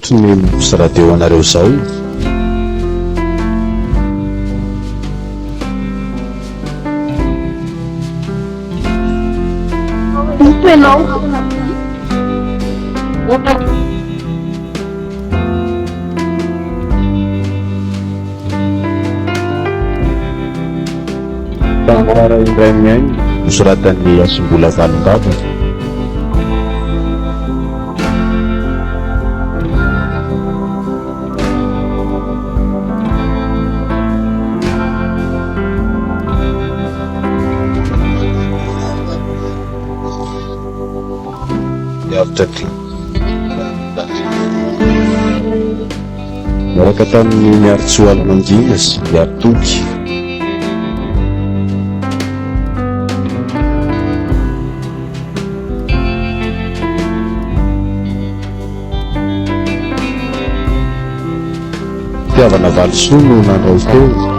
ohatry ny misy radio anareo zao. Tanora indray miainy nosoratan'ny Asimbola Valongava. Miaraka tamin'ny miaritsoa Mangina sy miaritoky. Fitiavana valisoa no nandray teo.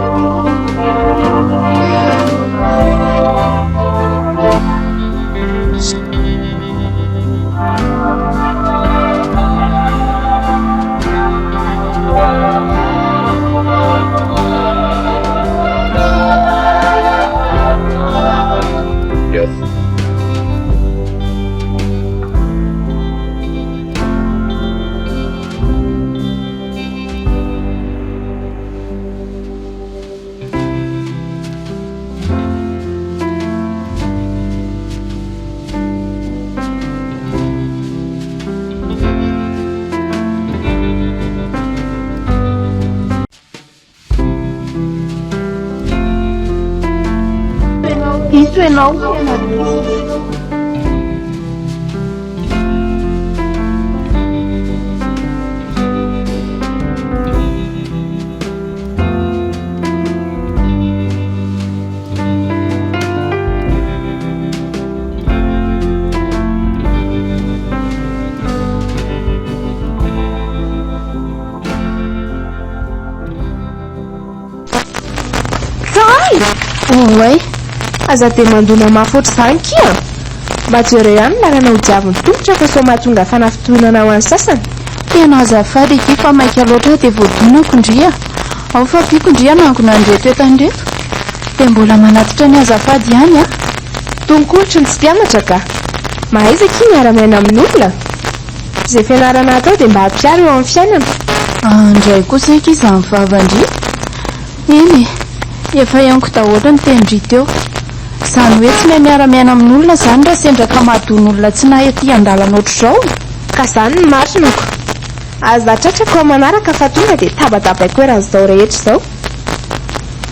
Isso é não. Oi, aza dia mandona mafy ohatr'izany kia mba jereo ihany lalana ho diaviny tongotra fa sao mahatonga fanafitohinana ho an'ny sasany. Tena azafady ity fa maika loatra dia voadonako ndria. Ao fa piko ndria nangona andreto etanreto dia mbola manatitra ny azafady ihany a. Tongokohotry ny tsy mpianatra ka mahaiza kia miara-miaina amin'olona. Izay fianarana atao dia mba hampiaro eo amin'ny fiainana. Indray kosa eky izany vavandria. Eny efa ianko daholo ny tendry teo. Izany hoe tsy mahay miara-miaina amin'olona izany raha sendraka mahadon'olona tsy nahety an-dalana ohatr'izao. Ka izany ny marinako. Aza tratrako manaraka fa tonga dia tabatabaiko eran'izao rehetra izao.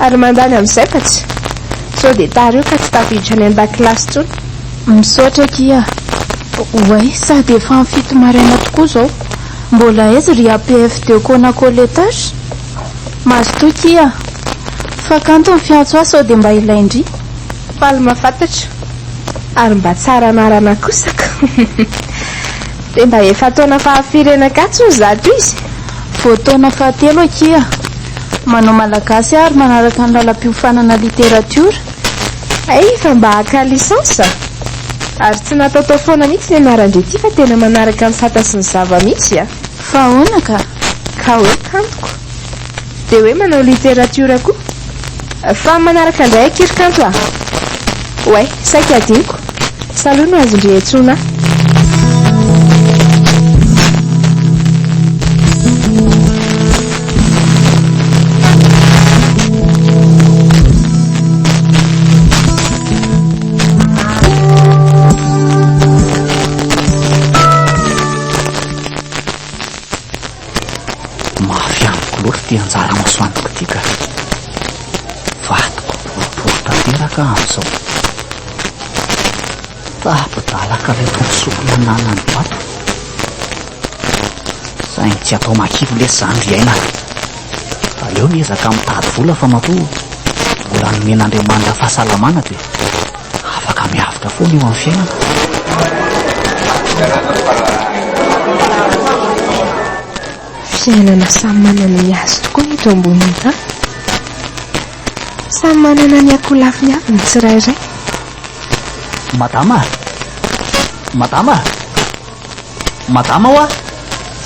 Ary mandany amin'izay fa tsy sao dia tara eo ka tsy tafiditra ny an-dakilasy intsony. Misaotra kia. Oay, sady efa amin'ny fito maraina tokoa izao. Mbola aiza ry APF de Conacoletage? Mazo toa kia. Fa kanto ny fiantso ahy sao dia mba ilaindry. Faly mahafantatra. Ary mba tsara anarana kosaka. Dia mba efa taona fahafirenana katso zato izy. Vao taona fahatelo akia. Manao malagasy ary manaraka ny lalam-piofanana literatiora. Ay, fa mba haka lisansa. Ary tsy nataotao foana mihitsy ny anarandre ity fa tena manaraka ny sata sy ny zava-mihitsy a. Fa ahoana ka? Ka hoe kantoko. Dia hoe manao literatiora koa. Fa manaraka indray akirikanto a. Oay, saika adiniko. Saloha no azondre antsona. Anjara masoandiko ty ka vatiko boribory tanteraka amin'izao tapodalaka rehefa nisokona nanany vato saingy tsy atao makivy lesy zany ry aina aleo miezaka mitady vola fa matoa mbola nomen'Andriamanitra fahasalamana dia afaka miavitra foana eo amin'ny fiainana. Fiainana samy manana ny azy tokoa eto amboniny tany. Samy manana ny akolafiny avy ny tsirairay. Madama? Madama? Madama hoa?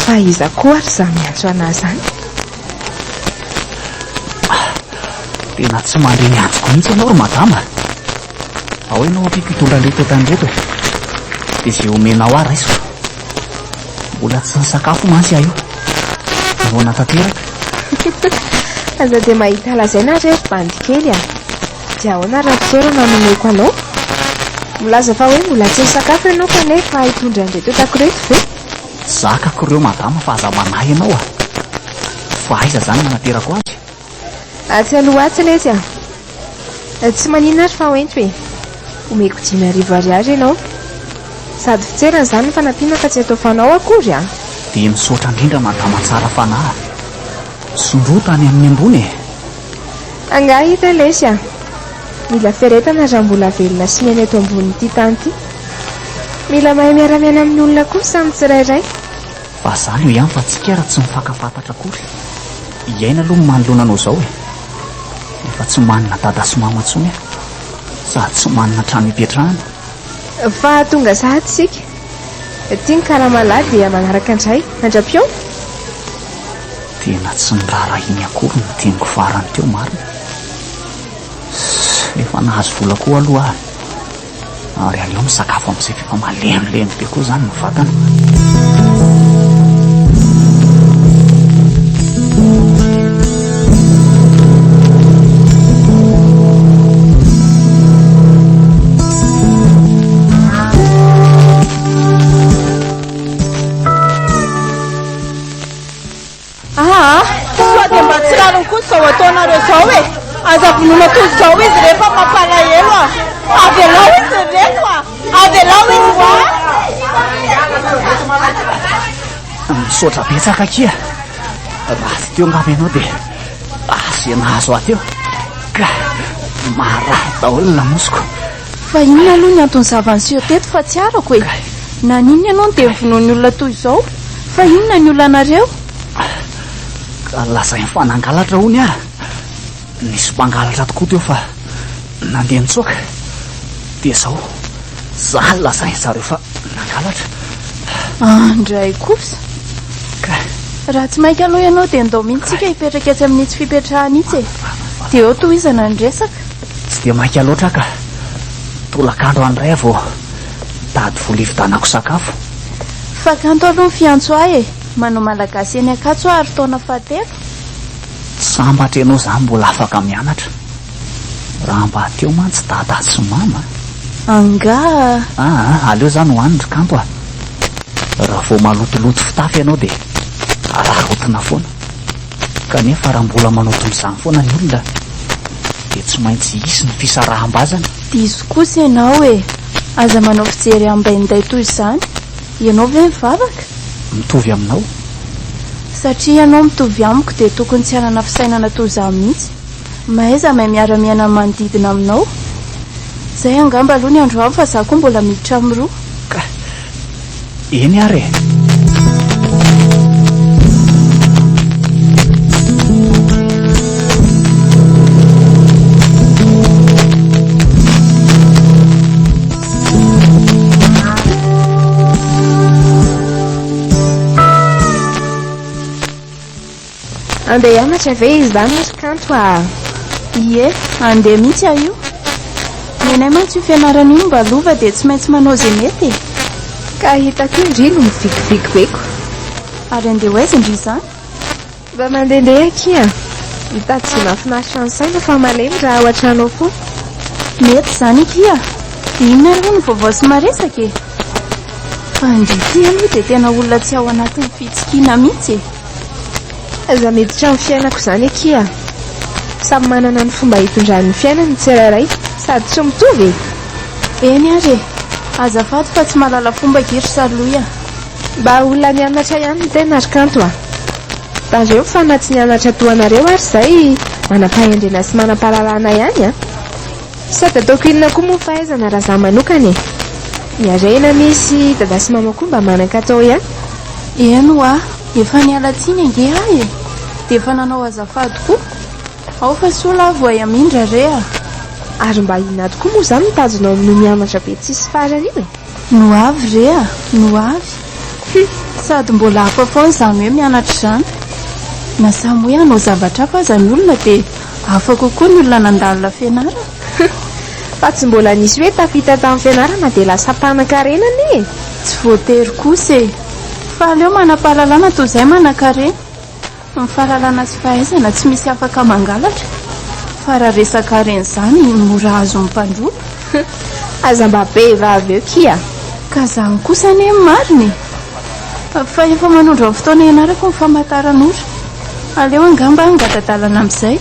fa iza koa ary za miantso anazy zany. Tena tsy mandeha miantsoko mihitsy ianao ry madama. Ao ianao ampiko hitondra reto tany reto e. Dia izay omenao ahy raiso. Mbola tsy nisakafo mantsy aho io. Vao natateraka. Aza dia mahita lazaina rery bandy kely a. Dia ahoana raha fisaorana nomeko anao. Milaza fa hoe mbola tsy nisakafo ianao kanefa hitondra an'ireto entako reto ve? Zakako ireo madama fa aza manahy ianao a. Fa aiza zany manaterako azy? Atsy aloha atsy lezy a. Tsy maninona ary fa hoento e. Omeko 5,000 ariary ianao. Sady fitserana zany ny fanampiana ka tsy atao fanao akory a. Dia misaotra indrindra madama tsara fanahy. Sondro tany amin'ny ambony e. Angaha hita lesy a. Mila feretana raha mbola velona sy miaina eto ambonin'ity tany ity. Mila mahay miara-miaina amin'ny olona koa samy tsirairay. Fa zany io ihany fa tsika raha tsy mifankafantatra akory. Iaina aloha manoloana anao izao e. Efa tsy manana dada sy mama intsony e. Sady tsy manana trano hipetrahana. Fa tonga sahady sika. Tia ny karamalady dia manaraka andray andra-pio. Tena tsy nirara iny akory ny tianiko farany teo marina. Efa nahazo vola koa aloha aho. Ary aleo misakafo amin'izay efa malemilemy be koa zany ny vatana. Sao dia mba tsy rariny koa izao ataonareo izao e. Aza vonona toy izao izy rehefa mampalahelo a. Avy alao izy reto a. Avy alao izy ho Misaotra betsaka kia. Ratsy teo angamba ianao dia izay nahazo ahy teo. Ka maraha daholo lamosiko. fa inona aloha ny antony zavaniseho teto fa tsy arako e. Na ninona ianao no dia mivonoan'ny olona toy izao. Fa inona ny olona anareo? Lazay mifanangalatra hony ah. Nisy mpangalatra tokoa teo fa nandeha nitsoaka. Dia izao za lazay zareo fa nangalatra. Andray kosa. Raha tsy maika aloha ianao dia ndao mihitsika hipetraka etsy amin'itsy fipetrahana itsy e. Dia eo tohizana ny resaka. Tsy dia maika loatra ka. Tolakandro andray vao tady vola hividanako sakafo. Fa kanto aloha ny fiantso ahy e. Manao malagasy eny Ankatso ary taona fahatelo. Sambatra ianao zany mbola afaka mianatra. Raha mba teo mantsy dada sy mama. Anga. Aleo zany hoanindry kanto ah. Raha vao malotoloto fitafy ianao dia ararotina foana. Kanefa raha mbola manoton'izany foana ny olona dia tsy maintsy hisy ny fisaraham-bazana. Diso kosa ianao e. Aza manao fijery ambainday toy izany. Ianao ve mivavaka? Mitovy aminao. Satria ianao mitovy amiko dia tokony tsy hanana fisainana toy izany mihitsy. Mahaiza mahay miara-miaina manodidina aminao. Zay angamba aloha ny andro fa za koa mbola miditra amin'ny roa. Eny ary. Andeha hianatra ve izy zany misy kanto a? Ie, andeha mihitsy aho io. Nenay mantsy io fianarana io mba lova dia tsy maintsy manao izay mety. Ka hitako indrino mivikiviky beko. Ary andeha ho aiza indry izany? Mba mandehandeha akia. Hitady tsy mahafinaritra ny saina fa malemy raha ao an-trano foana. Mety izany ikia. Dia inona aloha ny vaovao sy maresaka e. Fa andrity aloha dia tena olona tsy ao anatin'ny fitsikiana mihitsy e. Aza miditra amin'ny fiainako izany akia. Samy manana ny fomba hitondran'ny fiainany tsirairay sady tsy mitovy e. Eny ary e. Azafady fa tsy mahalala fomba giry saroya. Mba olona nianatra ihany ny tena ary kanto a. Tareo fa na tsy nianatra toanareo ary izay manam-pahendrena sy manam-pahalalana ihany a. Sady ataoko inona koa moa fahaizana raha za manokana e. Miarena misy dada sy mama koa mba manan-katao ihany. Eno a, efa niala tsiny ange ahy e. Dia efa nanao azafady koa. Ao fa sola voay amindra rea. Ary mba inona tokoa moa izany mitazona amin'ny mianatra be tsisy farany io e. No avy rea, no avy. sady mbola hafa foana izany hoe mianatra izany. Na samy hoe hanao zavatra hafa aza ny olona dia hafa kokoa ny olona nandalina fianarana. Fa tsy mbola nisy hoe tafita tamin'ny fianarana dia lasa mpanan-karena e. Tsy voatery kosa e. Fa aleo manam-pahalalana toy izay manan-karena. Ny fahalalana sy fahaizana tsy misy afaka mangalatra. Fa raha resaka reny izany mora azo mpandroa. Aza mba be vavy eo kia. Ka izany kosa anie mariny. Fa efa manondro ny fotoana ianarako ny famantaran'ora. Aleo angamba angadadalana amin'izay.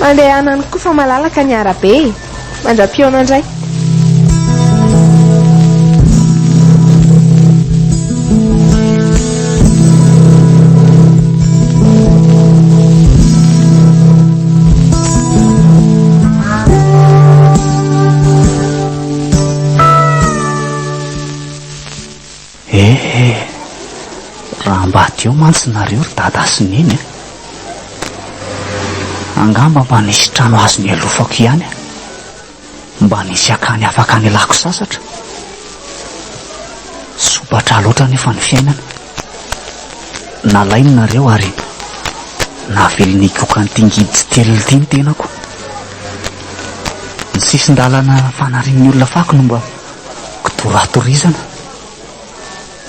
Mandeha anany koa fa malalaka ny arabe. Mandra-piona indray. Raha mba teo mantsinareo ry dada sy neny angamba mba nisy trano azony alofako ihany mba nisy akany afaka any alako sasatra. Sopatra loatra nefa ny fiainana. Nalainy nareo ary navelonikoka nytingidy tsy teliny ty ny tenako. Ny sisin-dalana fanarin'ny olona fako no mba kitoratorizana.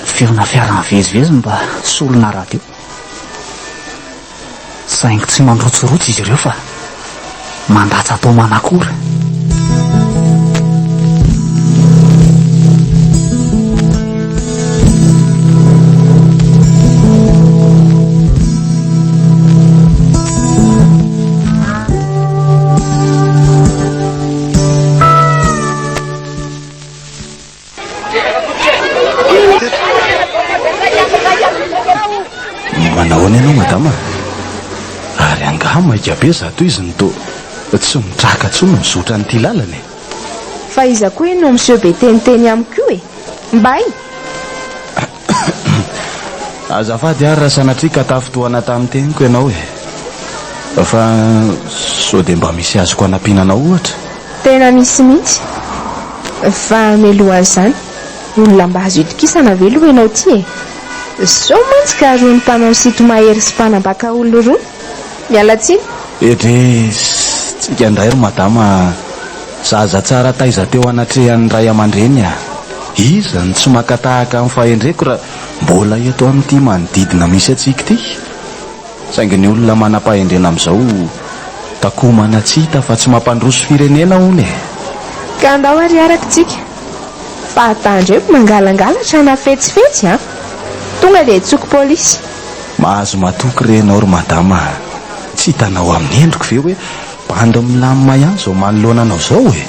Feona fiarany vezivezy mba solona radio. Saingy tsy mandrotsorotsy izy ireo fa mandatsa atao manakora. Manahoana ianao madama? Ary angama ikabe zato izy ny to tsy mitraka intsony mizotra n'ity lalana e. Fa iza koa no monsieur be teniteny amiko e. Mbay. Azafady ary raha sanatria ka tafotoana tamin'ny teniko ianao e. Fa sao dia mba misy azoko hanampiana ohatra. Tena misy mihitsy. Fa mialohan'izany olona mba azo itokisana ve lo ianao ty e. Sao mantsy ka roa ny mpanao sito mahery sy mpanambaka olo roa. Miala tsiny. Etre tsika indray ry madama, zaza tsara taiza teo anatrehan'ny ray aman-dreny a. Iza ny tsy makatahaka amin'ny fahendreko raha mbola eto amin'ity manodidina misy atsika ity. Saingy ny olona manam-pahendrena amin'izao takomana tsy hita fa tsy mampandroso firenena hony e. Ka andao ary arakitsika. Fa atandreo mangalangalatra na fetsifetsy a. Tonga dia tsoko polisy. Mahazo matoky renao ry madama. Tsy hitanao amin'ny endriko ve hoe bandy milamina ihany izao manoloana anao izao e.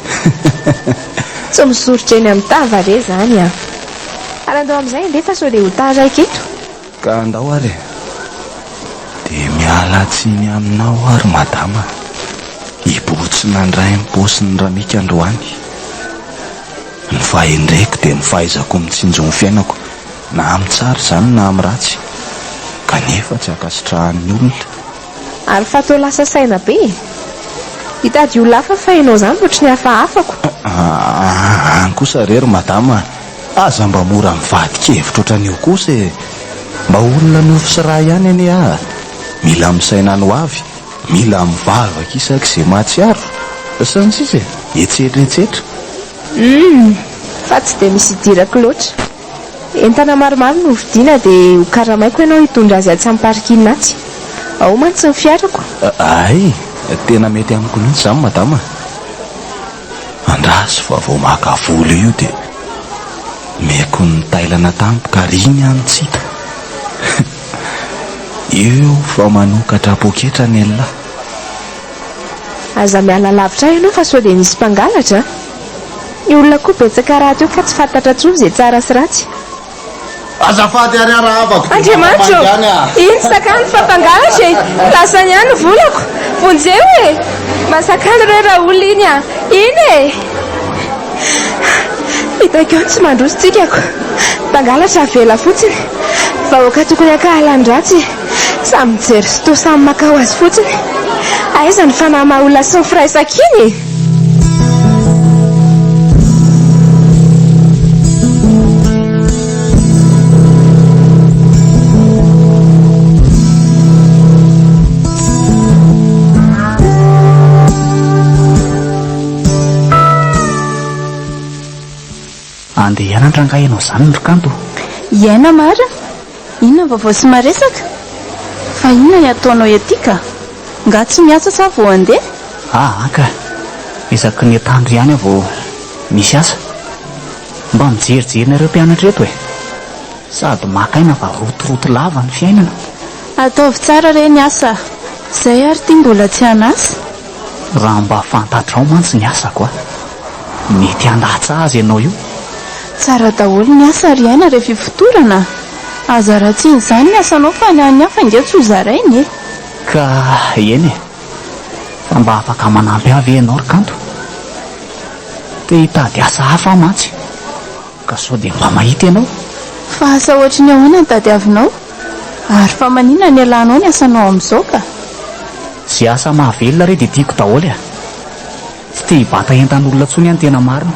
Tsy misorotra eny amin'ny tava re zany a. Ary andao amin'izay ndefa sao dia ho taraiky eto. Ka andao ary dia miala tsiny aminao ary madama. Hibotsina ndray ny paosiny ramika androany. Ny fahendreko dia ny fahaizako mitsinjo ny fiainako na amin'ny tsara izany na amin'ny ratsy, kanefa tsy akasitrahan'ny olona. Ary fatao lasa saina be. Hitady olona hafa fa ianao izany ohatry ny hafahafako. Any kosa rery madama, aza mba mora mivadika-hevitra ohatran'io kosa e. Mba olona miofo sy raha ihany anie a. Mila misaina ny ho avy, mila mivavaka isak'izay mahatsiaro. Sy ny sisa e, etsetraetsetra. Fa tsy dia misy idirako loatra. Entana maromaro no vidiana dia ho karamaiko ianao hitondra azy atsy amin'ny parkina aty. Ao mantsy ny fiarako. Ay, tena mety amiko mihitsy izany madama. Andraso fa vao maka vola io dia meko ny tailana tampoka riny any tsita. Io fa manokatra poketra ny elona. Aza miala lavitra ianao fa sao dia nisy mpangalatra. Ny olona koa betsaka raha teo ka tsy fantatra tsony izay tsara sy ratsy. Azafady ary ara avako. Andriamanitro, iny sakany fa mpangalatra e. Lasany ihany volako. Vonjeo e. Masakany ireo raha olona iny a. Iny e. Hitako eo tsy mandroso tsikako. Mpangalatra vela fotsiny. Vahoaka tokony ankahalany ratsy. Samy mijery sy toa samy makao azy fotsiny. Aiza ny fanahy maha olona sy ny firaisan-kiny e. andeha hianatra ankahenao izany ny Rokanto. iaina marina, inona vaovao sy maresaka? Fa inona ny ataonao ety ka? Nga tsy miasa sa vao andeha? Ka isaky ny atandro ihany vao misy asa. Mba mijerijerynareo mpianatra eto e, sady makaina fa rotoroto lava ny fiainana. Ataovy tsara re ny asa, izay ary tia mbola tsy hanasa. Raha mba fantatrao mantsy ny asako mety handatsy azy ianao io. Tsara daholo ny asa ry aina rehefa fifotorana. Aza raha tsy izany ny asanao fa ny any hafa nge tsy ho zarainy e. Ka eny e, fa mba afaka manampy avy ianao Rokanto. Te hitady asa hafa mantsy, ka sao dia mba mahita ianao. Fa asa ohatry ny ahoana ny tadiavinao? Ary fa maninona ny alanao ny asanao amin'izao ka? Sy asa mahavelona re dia tiako daholo tsy te hibata entan'olona ntsony any tena marina,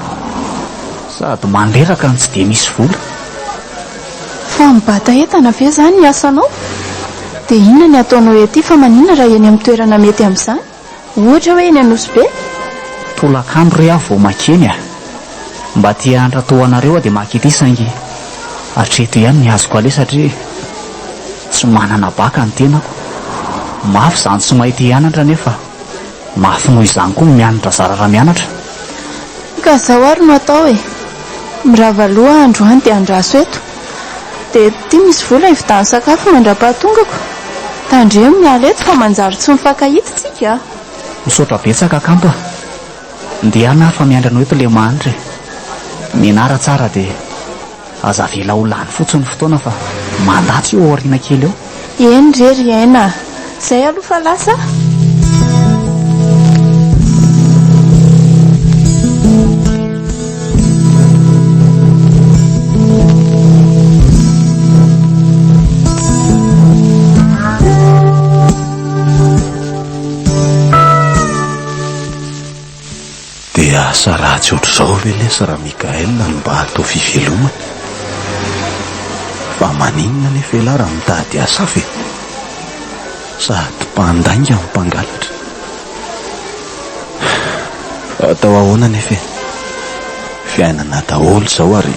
sady mandreraka ny tsy dia misy vola. Fa mibata entana ve zany ny asanao? Dia inona ny ataonao ety fa maninona raha eny amin'ny toerana mety amin'izany? Ohatra hoe eny Anosibe? Tolakandro re aho vao makeny mba tia hanatra toanareo dia makety isangy hatreto ihany ny azoko ale, satria tsy manana baka ny tenako. Mafy izany tsy mahita hianatra nefa mafy noho izany koa mianatra zarara mianatra. Ka zao ary no atao e, mirava aloha androany dia andraso eto, dia tia misy vola hividiany sakafo mandra-pahatongako. Tandremo miala eto fa manjary tsy mifankahita tsika. Misaotra betsaka Kanto ndehana fa miandrano eto le mahanitra mianara tsara dia aza vela ho lany fotsiny fotoana fa mandatsy eo aoriana kely eo. Eny rery aina, izay aloha fa lasa. Dia asa ratsy ohatr'izao ve lesa raha Mikael no mba hatao fivelomana? Fa maninona nefa ialahy raha mitady asa hafa e? Sady mpandainga amin'ny mpangalatra. Atao ahoana nefa e? Fiainana daholo izao ary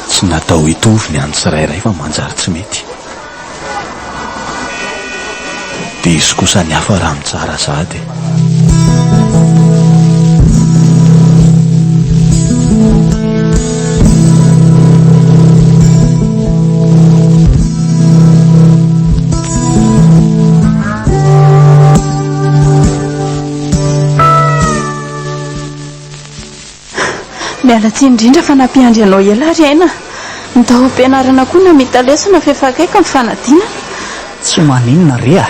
tsy natao hitovy ny any tsirairay fa manjary tsy mety. Dia izy kosa ny hafa raha mitsara sady. Miala tsy indrindra fa nampiandry anao ela ry aina. Ny dahom-pianarana koa namita lesona fefakaiky mifanadina. Tsy maninona re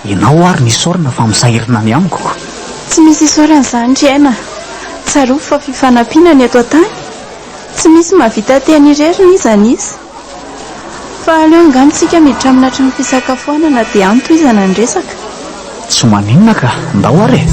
ianao ary nisaorana fa misahirana ny amiko. Tsy misy isaorana izany ry aina, tsaroa fa fifanampiana ny eto an-tany. Tsy misy mahavita teny ireriny izany izy. Fa aleo angamitsika miditra amina trano fisakafoanana dia antohizana ny resaka. Tsy maninona ka ndao ary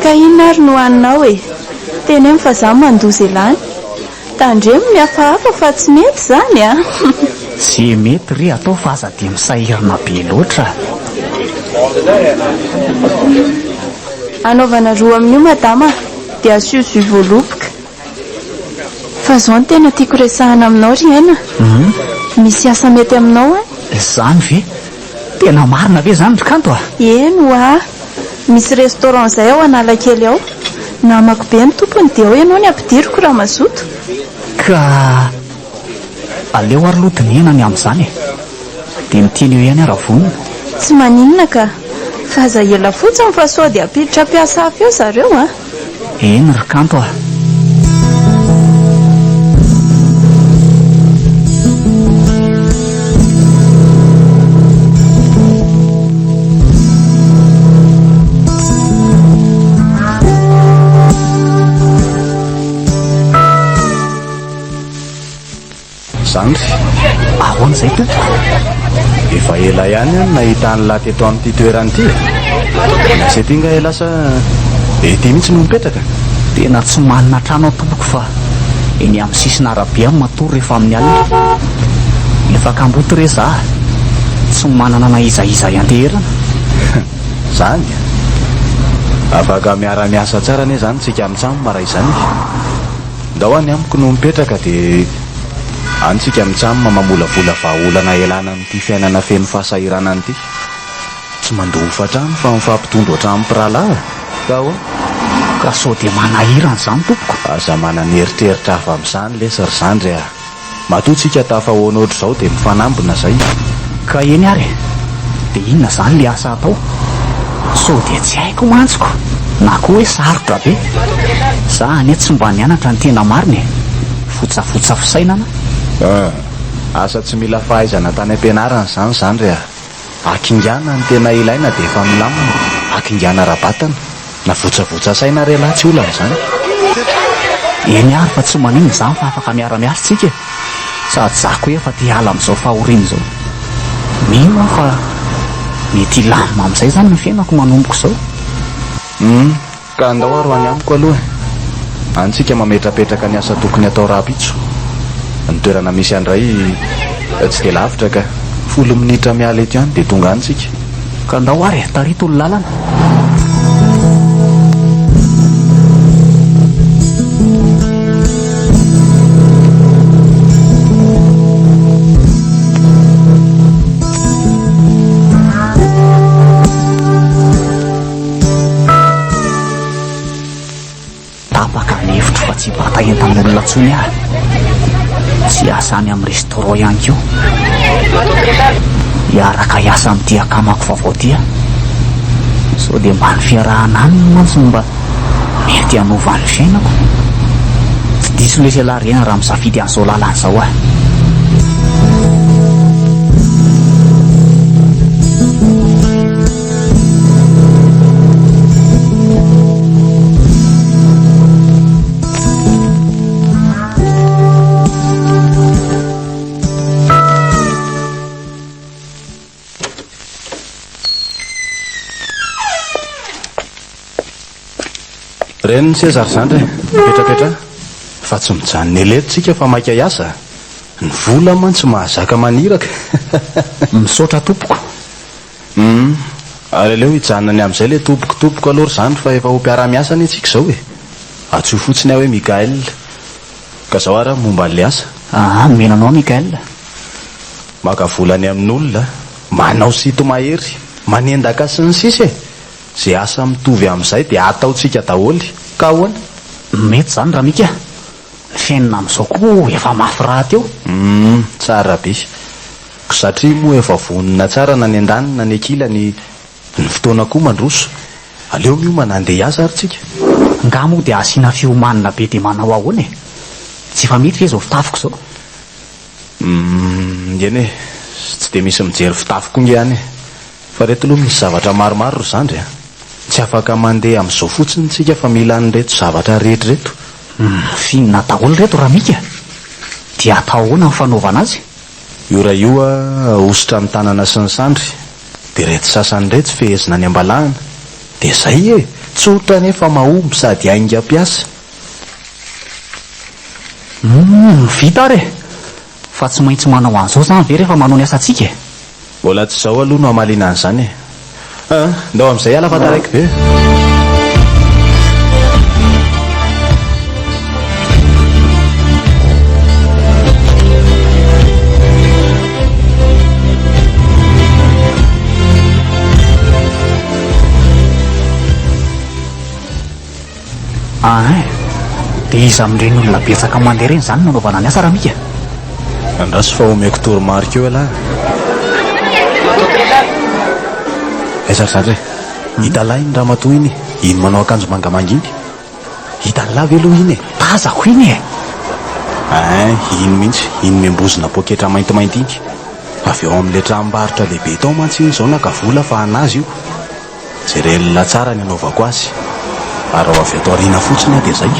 Ka inona ary no haninao e? Tenemy fa izaho mandoza elany. Tandremo mihafahafa fa tsy mety izany Tsy mety ry atao fa aza dia misahirana be loatra. Anaovana roa amin'io madama dia asiozy voaloboka. Fa izao no tena tiako resahana aminao ry aina. Misy asa mety aminao Izany ve? Tena marina ve izany Rokanto Eno misy restaurant izay ao Analakely ao. Namako be ny tompony dia ao ianao ny ampidiriko raha mazoto. Ka aleo ary loha dinihana amin'izany dia miteny eo ihany ara vonona. Tsy maninona ka, fa aza ela fotsiny fa sao dia apilitra mpiasa hafa eo zareo Eny Rokanto Zandry ahoana izay tompoko? efa ela ihany any nahita nylahy teto amin'ity toeranyity. Izay tinga e lasa ety mihitsy no mipetraka. Tena tsy manana trano tompoko fa eny amin'ny sisina arabe amin'ny matory rehefa amin'ny alina. Efa kamboty re za tsy manana na izaiza ianteherana. Zany afaka miara-miasa tsara ane zany tsika mitsamo mara izany. Ndao any amiko no mipetraka dia antsika mitsamo mamolavola vahaolana elana amin'ity fiainana feno fahasahirana an'ity. Tsy mandofa hatrany fa mifampitondro hatramin'ny piralahy ka ho ka sao dia manahirana izany tompoko. aza manana eritreritra hafa amin'izany lesy ry zandry a. Matoa-tsika tafahoana ohatr' izao dia mifanambina zay. Ka eny ary dia inona zany le asa atao? Sao dia tsy haiko mantsiko na koa hoe sarotra be. Za ane tsy mba nianatra ny tena mariny, fotsafotsa fisainana. Asa tsy mila fahaizana tany am-pianarana zany zandry a. Akingana ny tena ilaina dia efa milamina. Akingana rabatana na votsavotsa saina re lahy tsy olana zany. Eny ary fa tsy manino zany fa afaka miara-miasa tsika. Sady zako efa te hiala amin'izao fahoriana izao. Mino aho fa mety hilamina amin'izay zany ny fiainako manomboko izao. Ka andao ary ho any amiko aloha. Antsika mametrapetraka ny asa tokony atao rahatitso. Ny toerana misy andray tsy dia lavitra ka 10 minitra miala eto ihany dia tonga antsika. Ka andao ary tarito ny lalana. Tsy bata entan'olona tsony ahy. Tsy asa any amin'ny restaurant ihany koa. Hiaraka hiasa amin'ity akamako vaovao ty a. Sao dia mba ny fiarahana aminy mantsy mba mety hanova ny fiainako. Tsy diso le fialarena raha misafidy an'izao lalan'izao ahy. Reny ny sezary zandry mipetrapetra fa tsy mijanony eletontsika fa maika hiasa. Ny vola mantsy mahazaka maniraka. Misaotra tompoko. Aleo hijanony amin'izay le tompoko aloha ry zandry fa efa ho mpiara-miasa ny antsika izao e. Atsoy fotsiny aho hoe Mikael. Ka zao ary momba an'le asa. Menanao Mikael. Maka volany amin'olona, manao sito mahery, manendaka sy ny sisa e. Zay asa mitovy amin'izay dia ataontsika daholo. Ka ahoana? Mety zany raha mika. Ny fiainana amin'izao koa efa mafy raty eo. Tsara be. Satria moa efa vonona tsara na ny andaniny na ny ankilany. Ny fotoana koa mandroso. Aleo miomana andeha hiasa ary tsika. Nga moa dia asiana fiomanana be dia manao ahoana e. Tsy efa mety ve izao fitafiko izao? Eny e, tsy dia misy mijery fitafiko inge ihany e. Fa reto aloha misy zavatra maromaro ry zandry a. Tsy afaka mandeha amin'izao fotsiny tsika fa mila an'ireto zavatra rehetra reto. Finina daholo reto raha mika. Dia atao ahoana ny fanaovana azy? Io ahositra amin'ny tanana sy ny sandry. Dia reto sasany reto fehezina any ambalahana. Dia zay e, tsotra nefa mahomby sady aingam-piasa. Vita re. Fa tsy maintsy manao an'izao zany ve rehefa manao ny asantsika e? Mbola tsy izao aloha no hamaliana an'izany e. Ndao amin'izay ala fa taraiky be. Dia iza amin'ireny olona betsaka mandeha reny zany nanaovana ny asa raha mika. Andraso fa omeko toromarika eo alahy. Zary zandry hita lahy iny ramatoa iny. Iny manao akanjo mangamanga iny. Hita lahy ve aloha iny e? Tazako iny e. Iny mihitsy. Iny miambozona poketra maintimainty iny. Avy eo amin'ilay tranom-barotra lehibe tao mantsy iny izao naka vola fa anazy io. Jerelona tsara ny anaovako azy. Ary ao avy ato aoriana fotsiny aho dia zay.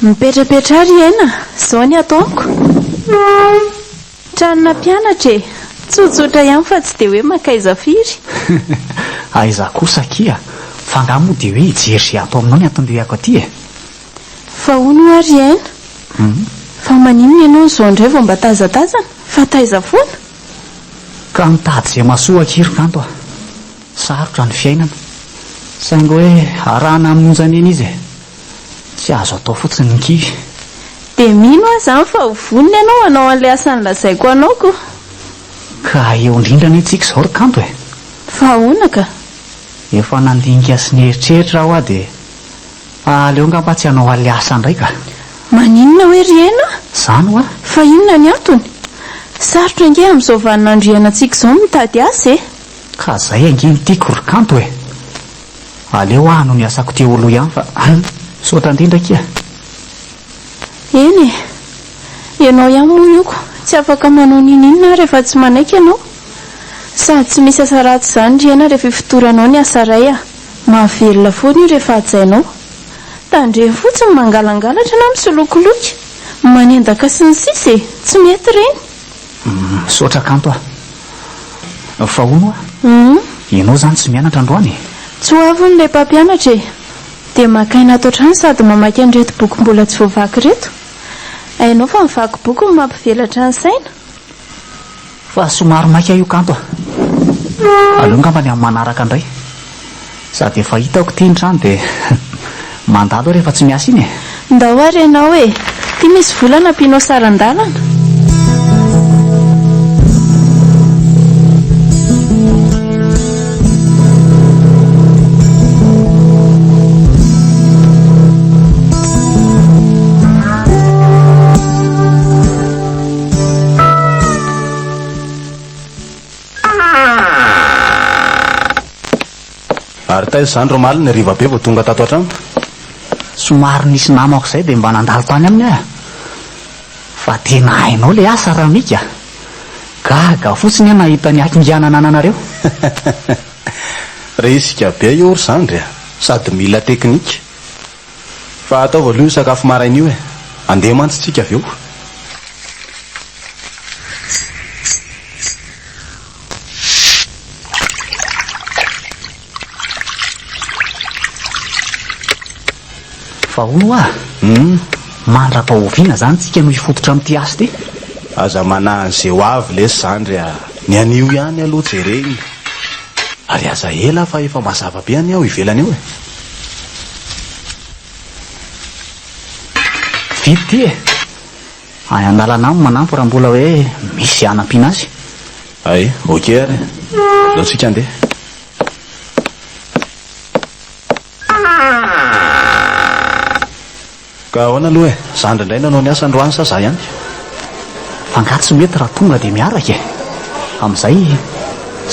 mipetrapetra ary ena zao ny ataoko tranona mpianatra e tsotsotra ihany fa tsy dia hoe makaiza firy aiza kosa kia fa ngah moa dia hoe hijery zay atao aminao ny atondeako aty e fa hono ary aina fa maninona ianao nyzao indray vao mba tazatazana fa taiza foana ka mitady izay masoa kiry kanto a sarotra ny fiainana saingy hoe arahana amin'onjany eny izy e tsy azo atao fotsiny ny kivy dia mino aho izany fa hovonina ianao hanao an'ilay asany lazaiko anaoko ka eo indrindra ny tsika izao ry kanto e fa ahoana ka efa nandinika sy ny eritreritra aho a dia aleo ngamba tsy hanao an'ilay asa indray ka maninona hoe ry aina izany ho a fa inona ny antony sarotra ange amin'izao vaninandriana antsika izao mitady asa e ka izay ange ny tiako ry kanto e aleo aho no ny asako teo aloha ihany fa saotra indrindra kia eny e ianao ihany moa ioko tsy afaka manao ninina rehefa tsy manaiky ianao sady tsy misy asa ratsy izany ry aina rehefa fitoranao ny asa ray a mahavelona foana io rehefa hajainao tandreny fotsiny mangalangalatra na misolokoloky manendaka sy ny sisa e tsy mety reny saotra kanto a fa hono a ianao izany tsy mianatra androany tsy ho avy n'ilay mpampianatra e dia makaina atao trano sady mamaky an'ireto boky mbola tsy voavaky reto ainao fa mivaky boky no mampivelatra ny saina fa somary maika io kanto a aleo ngamba ny amin'ny manaraka indray sady efa hitako tia ny trano dia mandalo rehefa tsy miasa iny e ndao ary ianao e tia misy volana ampianao sarandalana ary taiza izany ro malina riva be vao tonga tato an-trano somary nisy namako izay dia mba nandalo tany aminy aho fa tena hainao ilay asa raha mika gaga fotsiny aho nahita ny akingianana ananareo resika be io ry izany ry a sady mila teknika fa atao voaloha io sakafo maraina io e andeha mantsitsika avy eo fa hono a mandra-pahoviana izany tsika no hifototra amin'ity asa ty aza manahy izay ho avy lesy izany ry a ny anio ihany aloha jereny ary aza ela fa efa mazava be any aho ivelany eo e vity ty e ay andalana aminy manampy raha mbola hoe misy anam-piana azy ay ok ary leo tsika andeha ka ahoana aloha e zandry indray nanao ny asa androany sa za ihany fa ngaty tsy mety raha tonga dia miaraka e amin'izay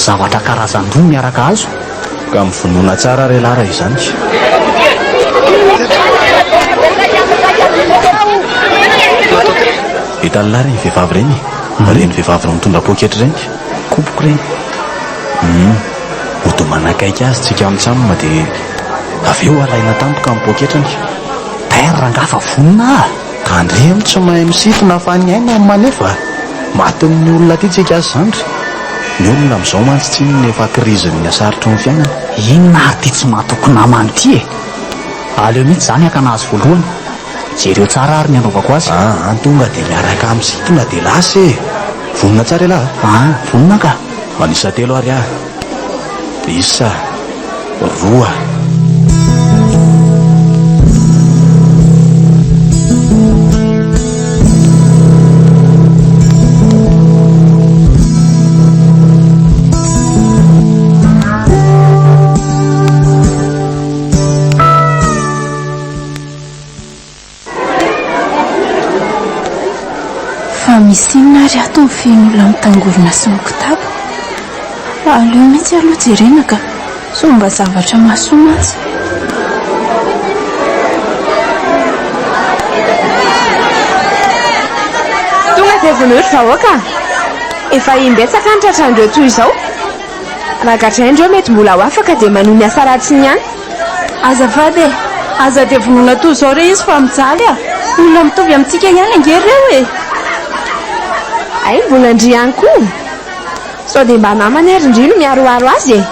zavatra karazan-droa miaraka azo ka mivonoana tsara re lara izany hita ny lara ny vehivavy reny reny vehivavy no mitondra poketra reny kopoko reny ody manakaiky azy tsika amintsamina dia avy eo alaina tampoka amin'ny poketrany terra ngafa vonona tandremo tsy mahay misitona fa ny aina ny manefa matin'ny olona ty tsika azy zandry ny olona amin'izao mantsy tsy ny efa kriziny ny asarotry ny fiainana inona ary ty tsy mahatoko namany ty e aleo mihitsy izany akanazy voalohany jereo tsara ary ny anaovako azy tonga dia miaraka amin'nisitona dia lasa e vonona tsara elahy vonona ka manisa telo ary ah isa roa misy inona ary ato ny fian'olona mitangorona sy mikitabo aleo mihitsy aloha jerena ka so mba zavatra mahasoa mantsy tonga dia vonory vahoaka efa imbetsaka ny tratrandreo toy izao raha gatraindreo mety mbola ho afaka dia manohy asa ratsy ny ihany azafady e aza dia vonoina toy izao re izy fa mijaly a olona mitovy amintsika ihany angereo e. Ay, mbola ndry ihany koa. Sao dia mba namany ary indry no miaroaro azy e.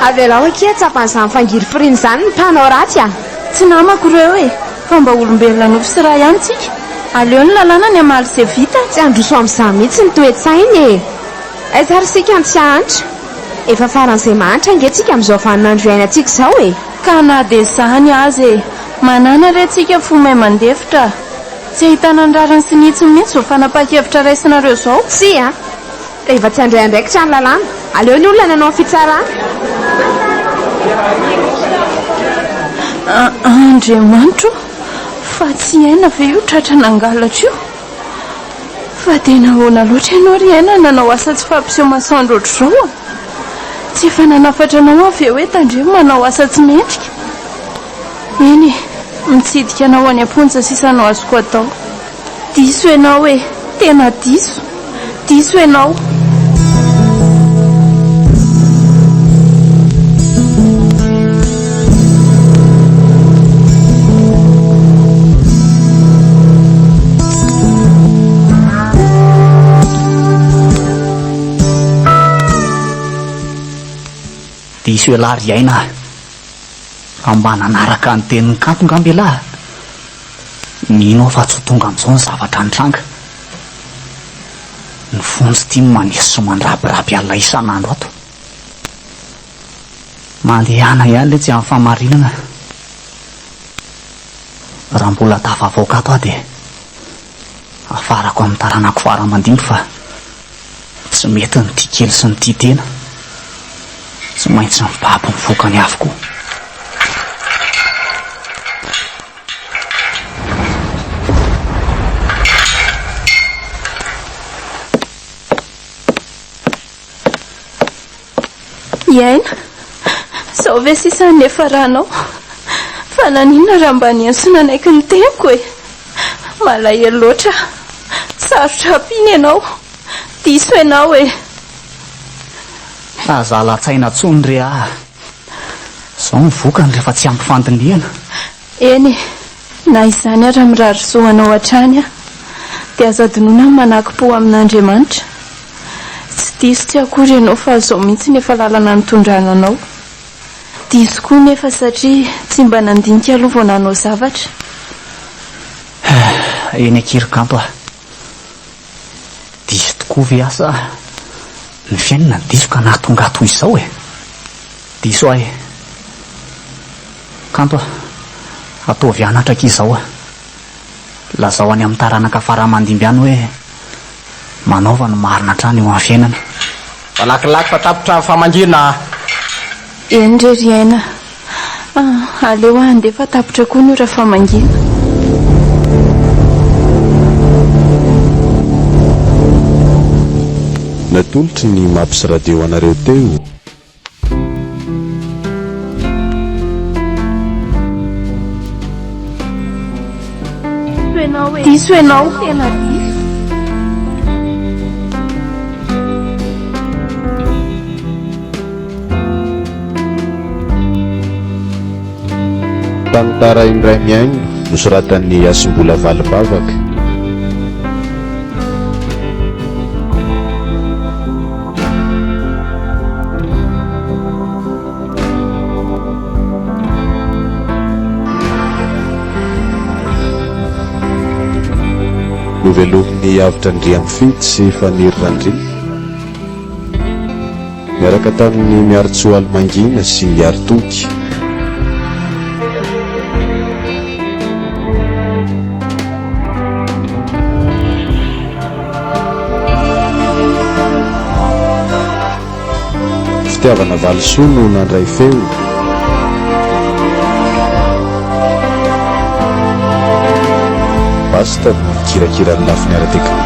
Avelao akia tsapan'izany fangiry firiny izany ny mpanao ratsy a. Tsy namako ireo e, fa mba olombelona nofo sy raha ihany tsika. Aleo ny lalàna ny amaly izay vita. Tsy androso amin'izany mihitsy ny toe-tsainy e. Tsara sika ny tsy hanitra. Efa faran'izay mahantra angentsika amin'izao vaninandro iainantsika izao e. Ka na dia izany azy e, manana rentsika fo mahay mandefitra. Tsy ahitana ny rarany sy nitsy mihitsy vao fanapa-kevitra raisinareo izao. Si a, rehefa tsy handray andraikitra ny lalàna, aleo ny olona nanao fitsarana. Andriamanitro, fa tsy aina ve io tratra nangalatra io? Fa tena ahoana loatra ianao ry aina nanao asa tsy fampiseho masoandro ohatr'izao a. Tsy efa nanafatra anao avy eo hoe tandremo manao asa tsy mendrika. Eny e, mitsidika anao any am-ponja sisa no azoko atao. Diso ianao e, tena diso. Diso ianao. Diso ialahy ry aina, fa mba nanaraka ny tenin'ny kanto ngamby ialahy. Mino fa tsy tonga amin'izao ny zavatra nitranga. Ny fonjy tia manesy sy mandrapirapy alina isan'andro ato. Mandehana ihany le tsy amin'ny famarinana. Raha mbola tafavoaka ato aho dia afarako amin'ny taranako faramandimby fa tsy mety ny tia kely sy ny tia tena. Tsy maintsy mibaby ny vokany avokoa. Iaina, sao ve sisa nefa ranao? Fa naninona raha mba nianso nanaiky ny tempo e? Malahelo loatra, sarotra ampiny ianao, diso ianao e. Azala-tsaina tsony re ah. Zao ny vokany rehefa tsy ampy fandiniana. Eny, na izany ara mirarizoanao hatrany a, dia aza adinoina manaky-po amin'Andriamanitra. Tsy diso tsy akory ianao fa zao mihitsy nefa lalana nitondrana anao. Diso koa nefa satria tsy mba nandinika aloha vao nanao zavatra. Eny akirikanto ah. Diso tokoa ve asa ny fiainana diso ka nahatonga toy izao e. Diso ahy kanto ah, ataovy anatra k'izao ah. Lazao any amin'ny taranaka faramandimby any hoe manaova no marina trany eo amin'ny fiainana. Valakilaky fa tapotra famangina. Eny re ry aina, aleo andefa tapotra koa ny ora famangina. Natolotry ny mampisy radio anareo teo. Diso ianao, tena diso. Tantara indray miaino nosoratan'ny Asimbola Valibavaka. Novelomin'ny avitra Andriamifety sy Faniry Randry miaraka tamin'ny Miaritsoa Almangina sy Miaritoky. Fitiavana Valisoa no nandray feo. Basta mikirakira ny lafiny ara-teknika.